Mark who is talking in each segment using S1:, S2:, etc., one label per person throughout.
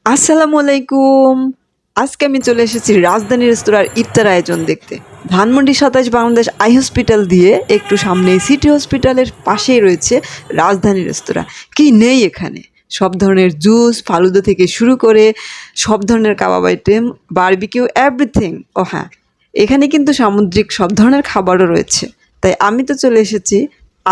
S1: আসসালামু আলাইকুম। আজকে আমি চলে এসেছি রাজধানী রেস্তোরাঁর ইফতার আয়োজন দেখতে। ধানমন্ডি ২৭ বাংলাদেশ আই হসপিটাল দিয়ে একটু সামনেই সিটি হসপিটালের পাশেই রয়েছে রাজধানী রেস্তোরাঁ। কি নেই এখানে? সব ধরনের জুস, ফালুদা থেকে শুরু করে সব ধরনের কাবাব আইটেম, বারবিকিউ এভরিথিং। ও হ্যাঁ, এখানে কিন্তু সামুদ্রিক সব ধরনের খাবারও রয়েছে। তাই আমি তো চলে এসেছি,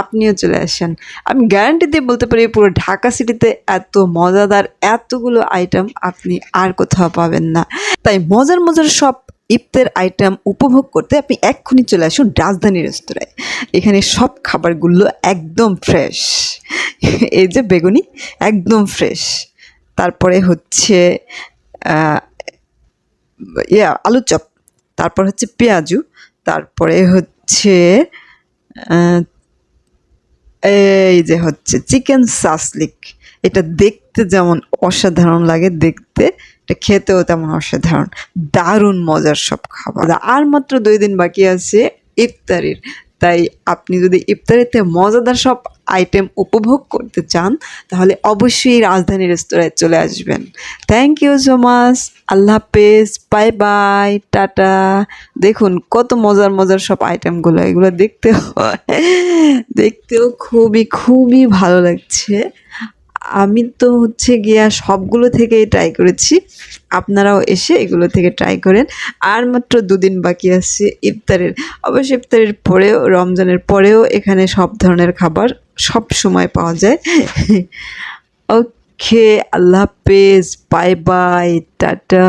S1: আপনিও চলে আসেন। আমি গ্যারান্টি দিয়ে বলতে পারি পুরো ঢাকা সিটিতে এত মজাদার এতগুলো আইটেম আপনি আর কোথাও পাবেন না। তাই মজার মজার সব ইফতার আইটেম উপভোগ করতে আপনি এক্ষুনি চলে আসুন রাজধানী রেস্তোরাঁয়। এখানে সব খাবারগুলো একদম ফ্রেশ। এই যে বেগুনি একদম ফ্রেশ। তারপরে হচ্ছে আহ, আলু চপ, তারপর হচ্ছে পেঁয়াজু, তারপরে হচ্ছে আহ, এই যে হচ্ছে চিকেন সাসলিক। এটা দেখতে যেমন অসাধারণ লাগে দেখতে, এটা খেতেও তেমন অসাধারণ। দারুণ মজার সব খাবার। আর মাত্র ২ দিন বাকি আছে ইফতারির। তাই আপনি যদি ইফতারিতে মজাদার সব আইটেম উপভোগ করতে চান তাহলে অবশ্যই রাজধানী রেস্তোরাঁয় চলে আসবেন। Thank you so much. আল্লাহ হাফেজ, বাই বাই, টাটা। দেখুন কত মজার মজার সব আইটেমগুলো, এগুলো দেখতেও খুবই খুবই ভালো লাগছে। আমি তো হচ্ছে গিয়া সবগুলো থেকেই ট্রাই করেছি। আপনারাও এসে এগুলো থেকে ট্রাই করেন। আর মাত্র ২ দিন বাকি আছে ইফতারের। অবশ্য ইফতারের পরেও, রমজানের পরেও এখানে সব ধরনের খাবার সব সময় পাওয়া যায়। ওকে, আল্লাহ হাফেজ, বাই বাই, টাটা।